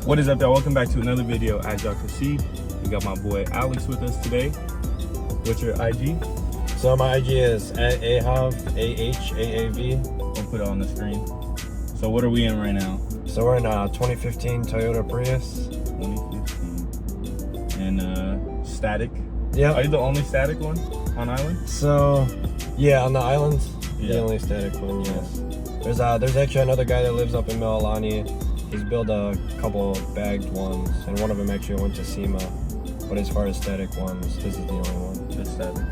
What is up, y'all? Welcome back to another video. As y'all can see, we got my boy Alex with us today. What's your IG? So my IG is at AHAV, A-H-A-A-V. We'll put it on the screen. So what are we in right now? So we're in a 2015 Toyota Prius. 2015. And static? Yeah. Are you the only static one on island? So, yeah, on the island, Yeah. the only static one, yes. There's actually another guy that lives up in Mililani. He's built a couple bagged ones, and one of them actually went to SEMA. But as far as static ones, this is the only one. The static.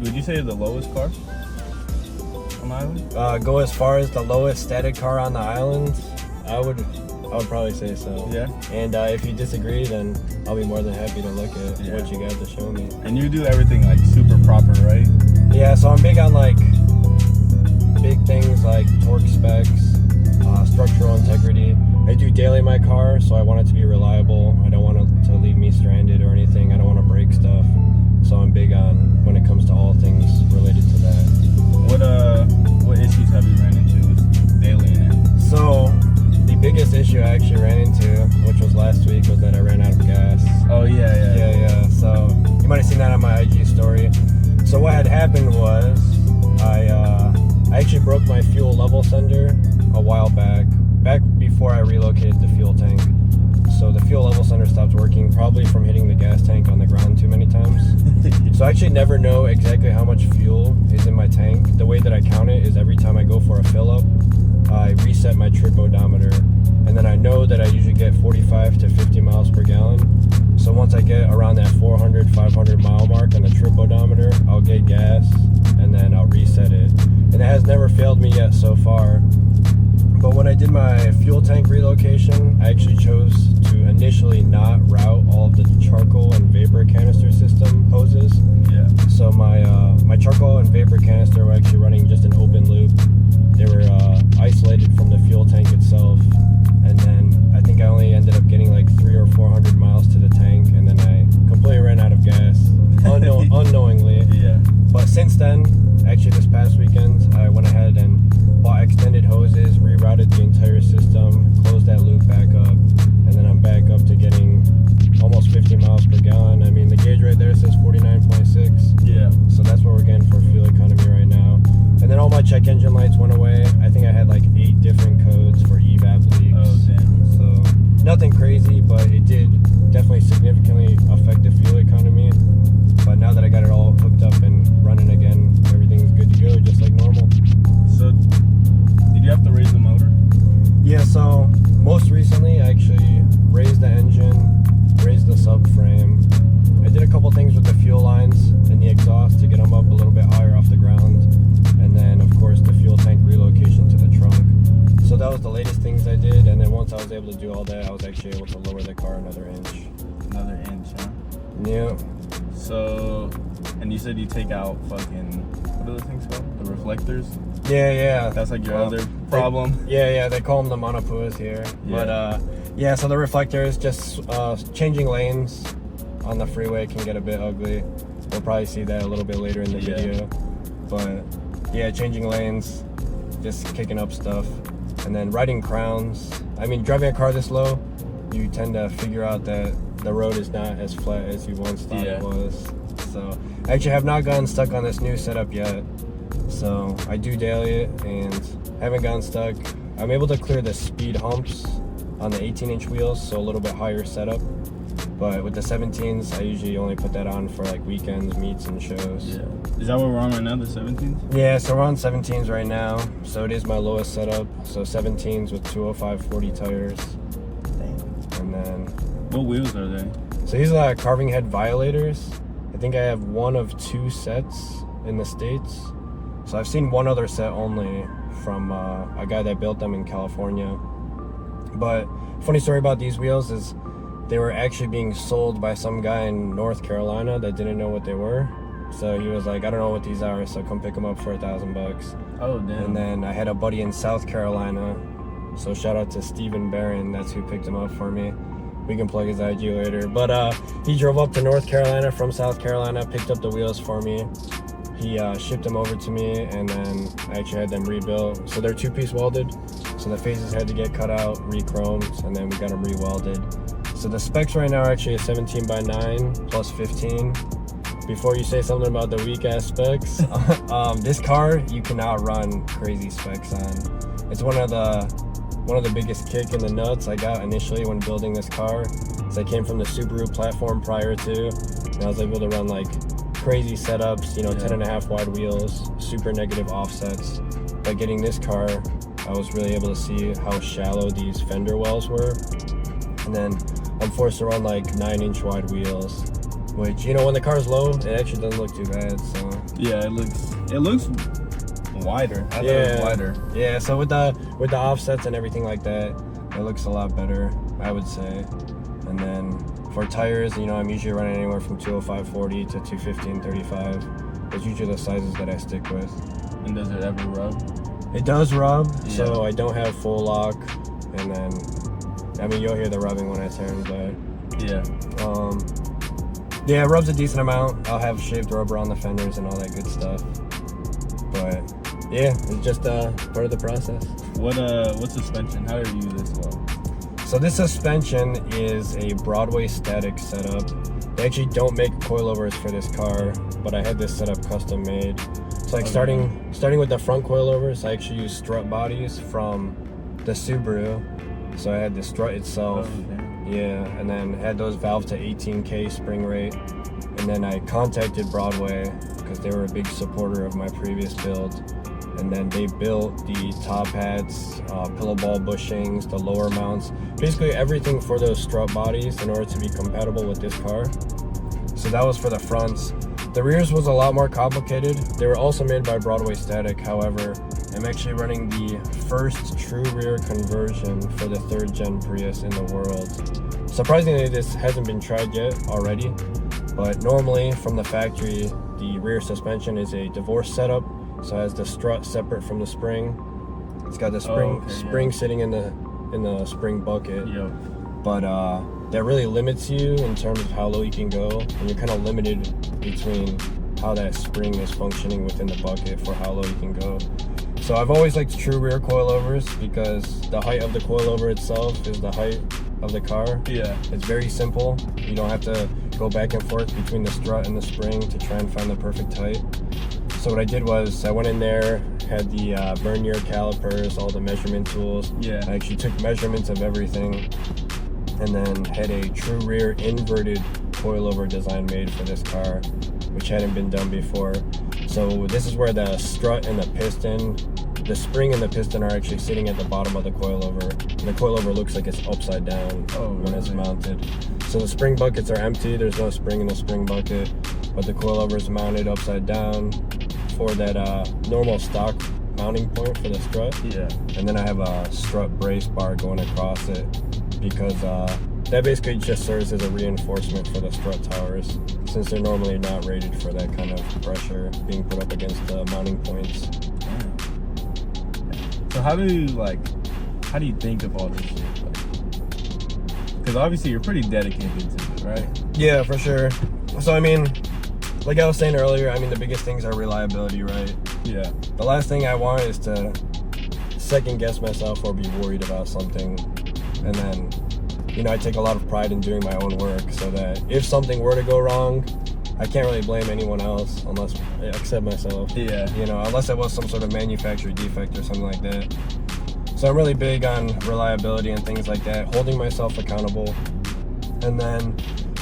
Would you say you're the lowest car on the island? Go as far as the lowest static car on the island, I would probably say so. Yeah. And if you disagree, then I'll be more than happy to look at Yeah. what you got to show me. And you do everything like super proper, right? Yeah, so I'm big on like big things like torque specs, structural integrity. I do daily my car, so I want it to be reliable. I don't want it to leave me stranded or anything. I don't want to break stuff. So I'm big on when it comes to all things related to that. What issues have you ran into with daily in it? So the biggest issue I actually ran into, which was last week, was that I ran out of gas. Oh yeah. So you might have seen that on my IG story. So what had happened was I actually broke my fuel level sender a while back before I relocated the fuel tank. So the fuel level sender stopped working, probably from hitting the gas tank on the ground too many times. So I actually never know exactly how much fuel is in my tank. The way that I count it is every time I go for a fill up, I reset my trip odometer, and then I know that I usually get 45 to 50 miles per gallon. So once I get around that 400, 500 mile mark on the trip odometer, I'll get gas and then I'll reset it. And it has never failed me yet so far. But when I did my fuel tank relocation, I actually chose to initially not route all of the charcoal and vapor canister system hoses. Yeah. So my charcoal and vapor canister were actually running just an open loop. They were isolated from the fuel tank itself, and then I think I only ended up getting like 300 or 400 miles to the tank, and then I completely ran out of gas unknowingly. Yeah. But since then, actually this past weekend, I went ahead and bought extended hoses, rerouted the entire system, closed that loop back up, and then I'm back up to getting almost 50 miles per gallon. I mean, the gauge right there says 49.6. Yeah. So that's what we're getting for fuel economy right now. And then all my check engine lights went away. I think I had like 8 different codes for evap leaks. Oh, damn. So nothing crazy, but it did definitely significantly affect the fuel economy. But now that I got it all hooked up and running again, everything's good to go, just like normal. So, did you have to raise the motor? Yeah, so most recently I actually raised the engine, raised the subframe. I did a couple things with the fuel lines and the exhaust to get them up a little bit higher off the ground. And then, of course, the fuel tank relocation to the trunk. So that was the latest things I did. And then once I was able to do all that, I was actually able to lower the car another inch. Another inch, huh? Yeah. So, and you said you take out fucking, what are those things called? The reflectors? Yeah. That's like your other problem? They call them the monopuas here. Yeah. But, so the reflectors, just changing lanes on the freeway can get a bit ugly. We'll probably see that a little bit later in the video. But, yeah, changing lanes, just kicking up stuff. And then riding crowns. I mean, driving a car this low, you tend to figure out that the road is not as flat as you once thought it was. So I actually have not gotten stuck on this new setup yet. So I do daily it and haven't gotten stuck. I'm able to clear the speed humps on the 18-inch wheels, so a little bit higher setup. But with the 17s, I usually only put that on for like weekends, meets, and shows. Yeah. Is that what we're on right now, the 17s? Yeah, so we're on 17s right now. So it is my lowest setup. So 17s with 205/40 tires. Damn. And then... What wheels are they? So these are carving head violators. I think I have one of 2 sets in the States. So I've seen one other set only from a guy that built them in California. But funny story about these wheels is they were actually being sold by some guy in North Carolina that didn't know what they were. So he was like, I don't know what these are, so come pick them up for $1,000. Oh, damn. And then I had a buddy in South Carolina. So shout out to Steven Barron, that's who picked them up for me. We can plug his IG later. But he drove up to North Carolina from South Carolina, picked up the wheels for me. He shipped them over to me, and then I actually had them rebuilt. So they're 2-piece welded. So the phases had to get cut out, re-chromed, and then we got them re-welded. So the specs right now are actually a 17x9 plus 15. Before you say something about the weak ass specs, this car you cannot run crazy specs on. It's one of the biggest kick in the nuts I got initially when building this car. So I came from the Subaru platform prior to, and I was able to run like crazy setups, 10.5 wide wheels, super negative offsets. By getting this car, I was really able to see how shallow these fender wells were. And then I'm forced to run like 9-inch wide wheels, which, when the car's low, it actually doesn't look too bad. So yeah, it looks wider. I thought it was wider. Yeah, so with the offsets and everything like that, it looks a lot better, I would say. And then for tires, I'm usually running anywhere from 205/40 to 215/35. That's usually the sizes that I stick with. And does it ever rub? It does rub, Yeah. so I don't have full lock. And then, you'll hear the rubbing when I turn, but Yeah. Yeah, it rubs a decent amount. I'll have shaved rubber on the fenders and all that good stuff. But yeah, it's just part of the process. What suspension? How do you use this one? So this suspension is a Broadway static setup. They actually don't make coilovers for this car, but I had this setup custom made. So like starting with the front coilovers, I actually used strut bodies from the Subaru. So I had the strut itself. Yeah, and then had those valved to 18K spring rate. And then I contacted Broadway because they were a big supporter of my previous build. And then they built the top hats, pillow ball bushings, the lower mounts, basically everything for those strut bodies in order to be compatible with this car. So that was for the fronts. The rears was a lot more complicated. They were also made by Broadway Static. However, I'm actually running the first true rear conversion for the 3rd gen Prius in the world. Surprisingly, this hasn't been tried yet already, but normally from the factory, the rear suspension is a divorce setup. So it has the strut separate from the spring. It's got the spring sitting in the spring bucket. Yep. But that really limits you in terms of how low you can go, and you're kind of limited between how that spring is functioning within the bucket for how low you can go. So I've always liked true rear coilovers because the height of the coilover itself is the height of the car. Yeah. It's very simple. You don't have to go back and forth between the strut and the spring to try and find the perfect height. So what I did was I went in there, had the vernier calipers, all the measurement tools. Yeah. I actually took measurements of everything, and then had a true rear inverted coilover design made for this car, which hadn't been done before. So this is where the strut and the piston, the spring and the piston are actually sitting at the bottom of the coilover. And the coilover looks like it's upside down when it's mounted. So the spring buckets are empty, there's no spring in the spring bucket, but the coilover is mounted upside down for that normal stock mounting point for the strut. Yeah. And then I have a strut brace bar going across it because that basically just serves as a reinforcement for the strut towers, since they're normally not rated for that kind of pressure being put up against the mounting points. So how do you think of all this shit? Because obviously you're pretty dedicated to it, right? Yeah, for sure. So like I was saying earlier, the biggest things are reliability, right? Yeah. The last thing I want is to second guess myself or be worried about something. And then, I take a lot of pride in doing my own work, so that if something were to go wrong, I can't really blame anyone else except myself. Yeah. Unless it was some sort of manufacturer defect or something like that. So I'm really big on reliability and things like that, holding myself accountable. And then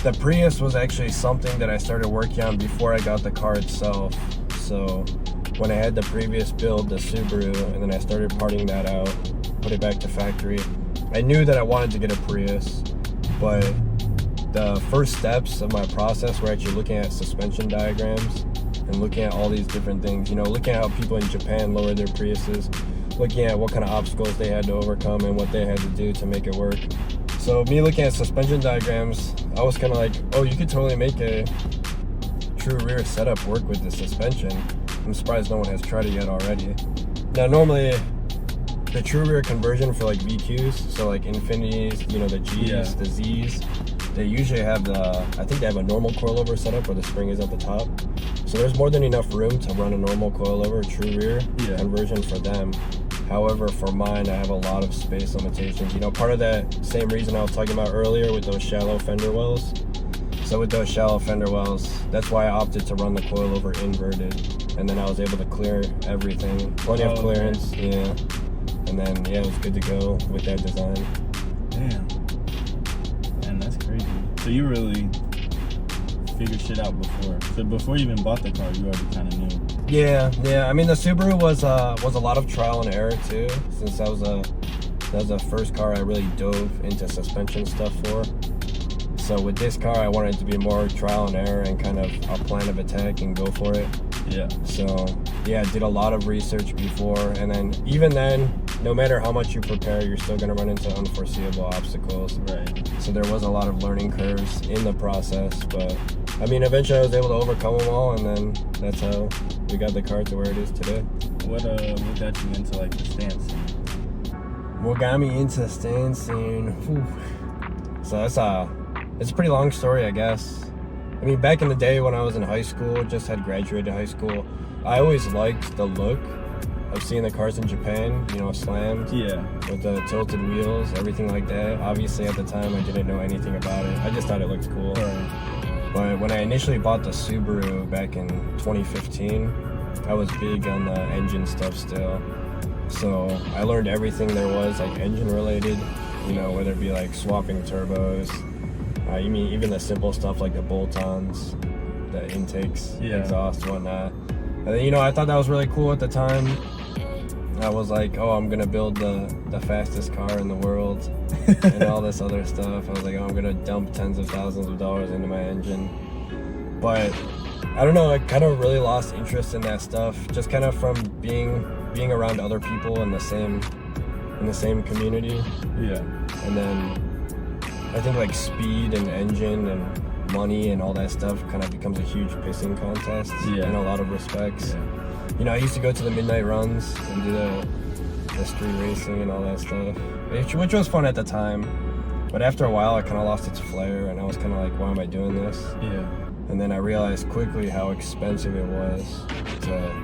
the Prius was actually something that I started working on before I got the car itself. So when I had the previous build, the Subaru, and then I started parting that out, put it back to factory, I knew that I wanted to get a Prius, but the first steps of my process were actually looking at suspension diagrams and looking at all these different things, looking at how people in Japan lowered their Priuses, looking at what kind of obstacles they had to overcome and what they had to do to make it work. So me looking at suspension diagrams, I was kind of like, oh, you could totally make a true rear setup work with the suspension. I'm surprised no one has tried it yet already. Now normally, the true rear conversion for like VQs, so like Infinities, the Gs, the Zs, they usually have I think they have a normal coilover setup where the spring is at the top. So there's more than enough room to run a normal coilover true rear conversion for them. However, for mine, I have a lot of space limitations. You know, part of that same reason I was talking about earlier with those shallow fender wells. So with those shallow fender wells, that's why I opted to run the coilover inverted. And then I was able to clear everything. Plenty of clearance, yeah. And then, yeah, it was good to go with that design. Damn. Man, that's crazy. So you really figured shit out before. So before you even bought the car, you already kind of knew. Yeah. I mean, the Subaru was a lot of trial and error too, since that was the first car I really dove into suspension stuff for. So with this car, I wanted it to be more trial and error and kind of a plan of attack and go for it. Yeah. So yeah, I did a lot of research before, and then even then, no matter how much you prepare, you're still gonna run into unforeseeable obstacles. Right. So there was a lot of learning curves in the process, but I mean, eventually I was able to overcome them all, and then that's how we got the car to where it is today. What got you into like the stance scene? What got me into the stance scene? Whew. So it's a pretty long story, I guess. I mean, back in the day when I was in high school, just had graduated high school, I always liked the look of seeing the cars in Japan, you know, slammed. Yeah. With the tilted wheels, everything like that. Obviously, at the time, I didn't know anything about it. I just thought it looked cool. Right. But when I initially bought the Subaru back in 2015, I was big on the engine stuff still. So I learned everything there was, like engine related, you know, whether it be like swapping turbos, you mean even the simple stuff like the bolt-ons, the intakes, exhaust, whatnot. And then, you know, I thought that was really cool at the time. I was like, oh, I'm gonna build the fastest car in the world and all this other stuff. I was like, oh, I'm gonna dump tens of thousands of dollars into my engine. But I don't know, I kind of really lost interest in that stuff, just kind of from being around other people in the same community. Yeah. And then I think like speed and engine and money and all that stuff kind of becomes a huge pissing contest in a lot of respects. Yeah. You know, I used to go to the midnight runs and do the street racing and all that stuff, which was fun at the time. But after a while, I kind of lost its flair, and I was kind of like, why am I doing this? Yeah. And then I realized quickly how expensive it was to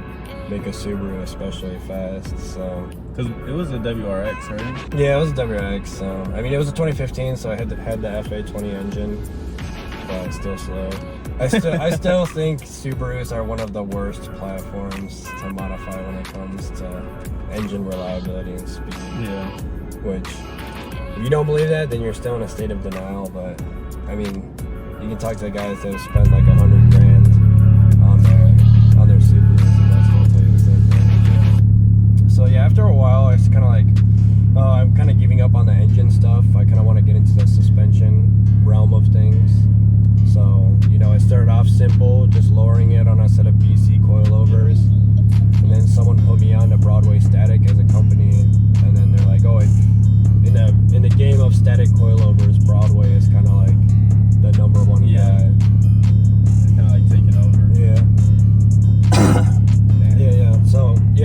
make a Subaru especially fast. So because it was a WRX, right? Yeah, it was a WRX. So I mean, it was a 2015, so I had the FA20 engine, but still slow. I still think Subarus are one of the worst platforms to modify when it comes to engine reliability and speed. Yeah. Which, if you don't believe that, then you're still in a state of denial. But I mean, you can talk to the guys that have spent like $100 grand on their Subarus, and they'll still tell you the same thing. So yeah, after a while, I was kind of like, oh, I'm kind of giving up on the engine stuff. I kind of want to get into the suspension realm of things. So, you know, I started off simple, just lowering it on a set of BC coilovers. And then someone put me on to Broadway Static as a company. And then they're like, oh, in the game of static coilovers, Broadway is kind of like the number one guy. It's kind of like taking over. Yeah.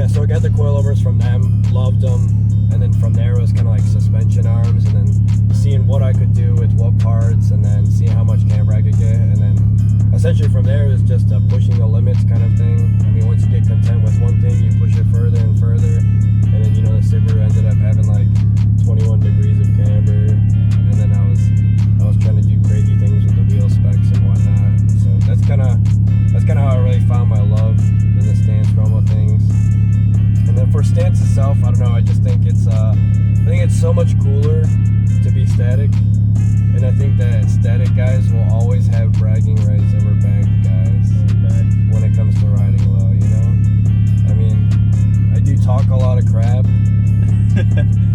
So I got the coilovers from them, loved them. And then from there it was kind of like suspension arms, and then seeing what I could do with what parts, and then seeing how much camber I could get, and then essentially from there it was just a pushing the limits kind of thing. I mean, once you get content with one thing, you push it further and further, and then, you know, the Subaru ended up having like 21 degrees of camber, and then I was trying to do crazy things with the wheel specs and whatnot. So that's kind of how I really found my love in the stance realm of things. And then for stance itself, I don't know, I just think it's so much cooler to be static. And I think that static guys will always have bragging rights over bagged guys when it comes to riding low, you know? I mean, I do talk a lot of crap,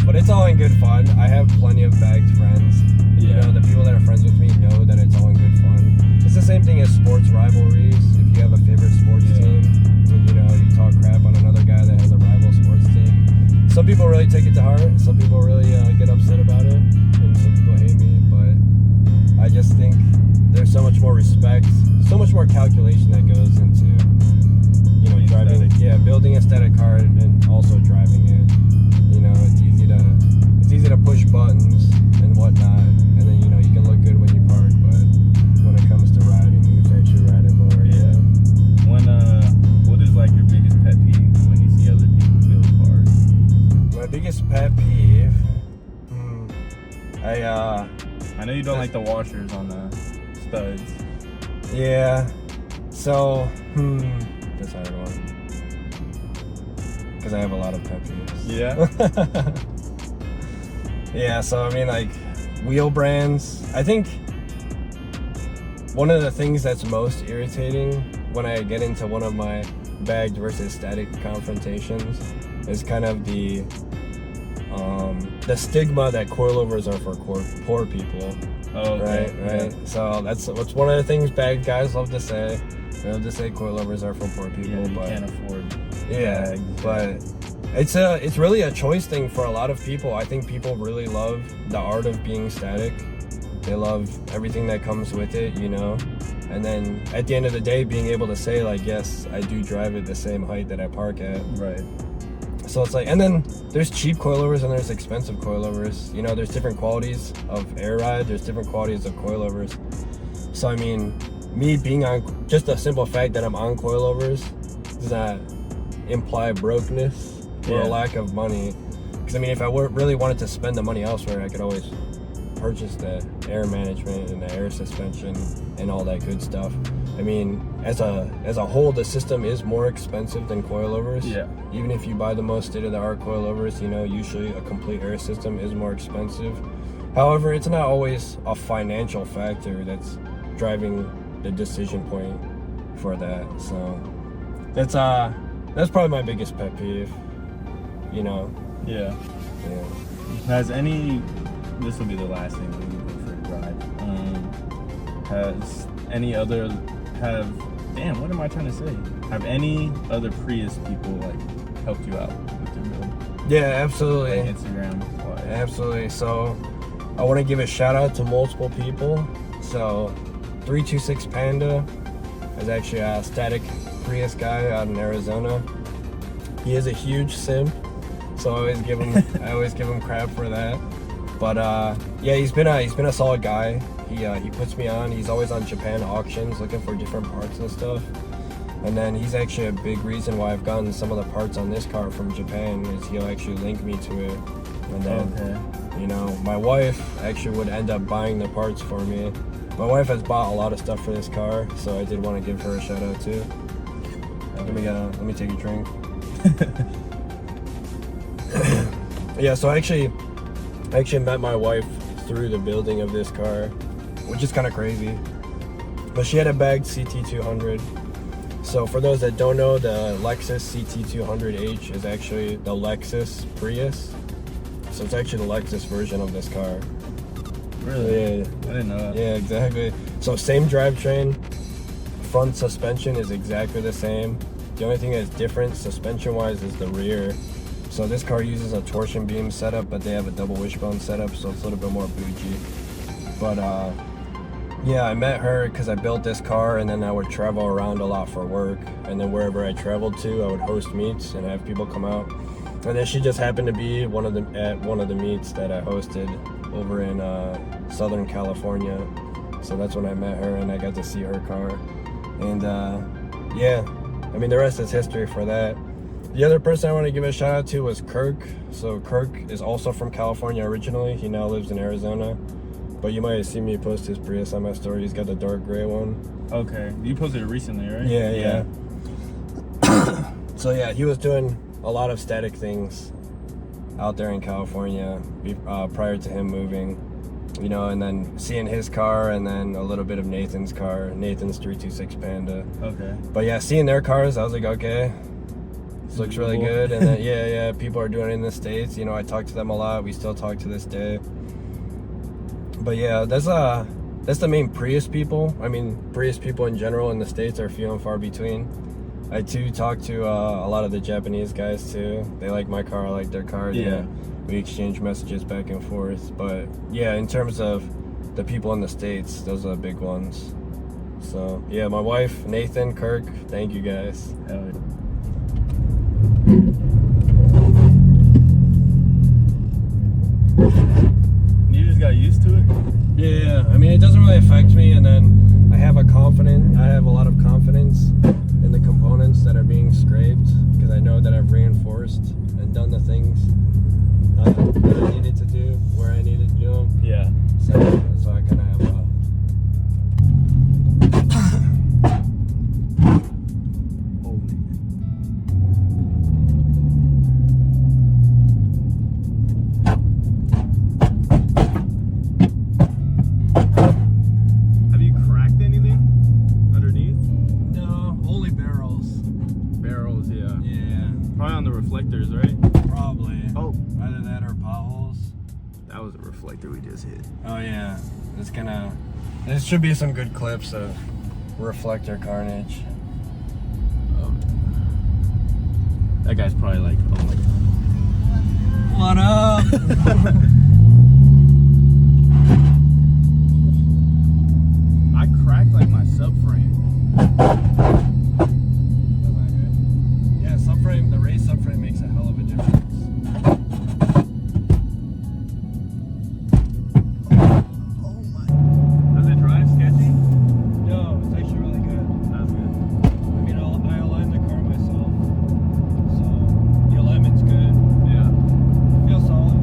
but it's all in good fun. I have plenty of bagged friends. You know, the people that are friends with me know that it's all in good fun. It's the same thing as sports rivalries. If you have a favorite sports team, and, you know, you talk crap on another guy that has a rival sports team, some people really take it to heart. Some people really get upset about it, and some people hate me. But I just think there's so much more respect, so much more calculation that goes into, you know, driving. Yeah, building a static car and also driving it. You know, it's easy to push buttons and whatnot, and then, you know, you can look good when you park. But when it comes to riding, who's actually riding more? Yeah. What is like your biggest pet peeve when you see other people build cars? I know you don't like the washers on the studs. Yeah. So, that's a hard one. Because I have a lot of pet peeves. Yeah? Yeah, so I mean, like, wheel brands. I think one of the things that's most irritating when I get into one of my bagged versus static confrontations is kind of the stigma that coilovers are for poor people. Oh, okay. Right. Yeah. So that's one of the things bagged guys love to say. They love to say coilovers are for poor people, Yeah, you but can't afford yeah, bags. but it's really a choice thing for a lot of people. I think people really love the art of being static. They love everything that comes with it, you know. And then at the end of the day, being able to say like, yes, I do drive at the same height that I park at. Right. So it's like, and then there's cheap coilovers and there's expensive coilovers. You know, there's different qualities of air ride. There's different qualities of coilovers. So I mean, me being on, just the simple fact that I'm on coilovers does not imply brokenness or a lack of money. Because I mean, if I really wanted to spend the money elsewhere, I could always purchase the air management and the air suspension and all that good stuff. I mean, as a whole, the system is more expensive than coilovers. Yeah. Even if you buy the most state-of-the-art coilovers, you know, usually a complete air system is more expensive. However, it's not always a financial factor that's driving the decision point for that. So that's probably my biggest pet peeve. You know. Yeah. Yeah. This will be the last thing when you go for a drive. What am I trying to say? Have any other Prius people like helped you out with your build? Yeah, absolutely. Like Instagram. Absolutely. So I want to give a shout out to multiple people. So 326 Panda is actually a static Prius guy out in Arizona. He is a huge simp, so I always give him crap for that. But yeah, he's been a solid guy. He puts me on. He's always on Japan auctions looking for different parts and stuff. And then he's actually a big reason why I've gotten some of the parts on this car from Japan, is he'll actually link me to it. And then, you know, my wife actually would end up buying the parts for me. My wife has bought a lot of stuff for this car, so I did want to give her a shout out too. Let me take a drink. Yeah, so I actually met my wife through the building of this car, which is kind of crazy. But she had a bagged CT200. So for those that don't know, the Lexus CT200H is actually the Lexus Prius. So it's actually the Lexus version of this car. Really? Yeah. I didn't know that. Yeah, exactly. So same drivetrain, front suspension is exactly the same. The only thing that's different suspension-wise is the rear. So this car uses a torsion beam setup, but they have a double wishbone setup, so it's a little bit more bougie. But yeah, I met her because I built this car, and then I would travel around a lot for work. And then wherever I traveled to, I would host meets and have people come out. And then she just happened to be at one of the meets that I hosted over in Southern California. So that's when I met her and I got to see her car. And yeah, I mean, the rest is history for that. The other person I want to give a shout out to was Kirk. So Kirk is also from California originally. He now lives in Arizona. But you might have seen me post his Prius on my story. He's got the dark gray one. Okay. You posted it recently, right? Yeah. So yeah, he was doing a lot of static things out there in California prior to him moving. You know, and then seeing his car and then a little bit of Nathan's car, Nathan's 326 Panda. Okay. But yeah, seeing their cars, I was like, okay, this looks really good. And then, yeah, people are doing it in the States. You know, I talk to them a lot. We still talk to this day. But yeah, that's the main Prius people. I mean, Prius people in general in the States are few and far between. I too talk to a lot of the Japanese guys too. They like my car, I like their car. Yeah. We exchange messages back and forth. But yeah, in terms of the people in the States, those are the big ones. So yeah, my wife, Nathan, Kirk, thank you guys. Hell yeah. You just got used to it? Yeah, I mean, it doesn't really affect me, and then I have a lot of confidence in the components that are being scraped, because I know that I've reinforced and done the things that I needed to do where I needed to do them. Yeah. reflector we just hit. Oh yeah, there should be some good clips of reflector carnage. That guy's probably like, oh my god. What up? I cracked like my subframe. Yeah, subframe, the race subframe makes a hell of a difference. Oh my. Does it drive sketchy? No, it's actually really good. That's good. I mean, I aligned the car myself, so the alignment's good. Yeah. It feels solid.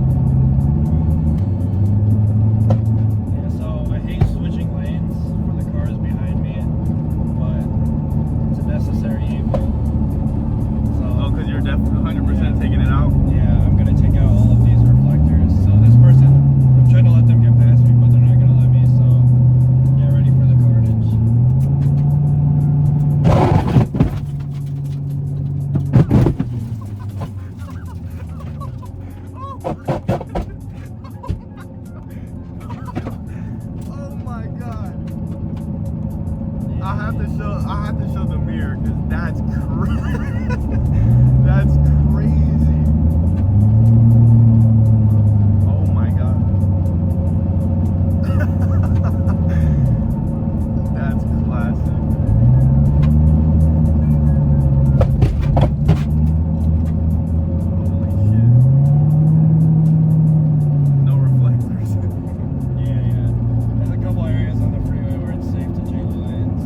Yeah, so I hate switching lanes for the cars behind me, but it's a necessary evil. So, Oh, because you're definitely 100% taking it out? yeah, I'm gonna take out all of these reflectors. So this person, I'm trying to let them get past me, but they're not gonna let me. So get ready for the carnage. Oh my god. I have to show the mirror because that's that's crazy. Oh my god. That's classic. Holy shit. No reflectors. Yeah. There's a couple areas on the freeway where it's safe to change lanes.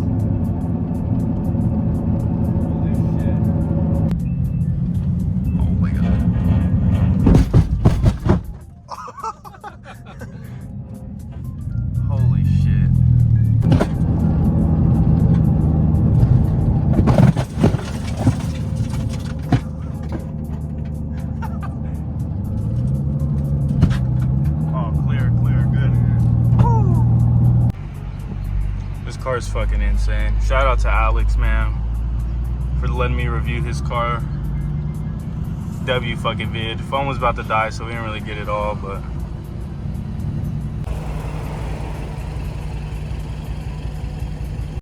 Holy shit. Oh my god. Holy shit. Oh, clear, good. Woo. This car is fucking insane. Shout out to Alex, man, for letting me review his car. W fucking vid. Phone was about to die, so we didn't really get it all, but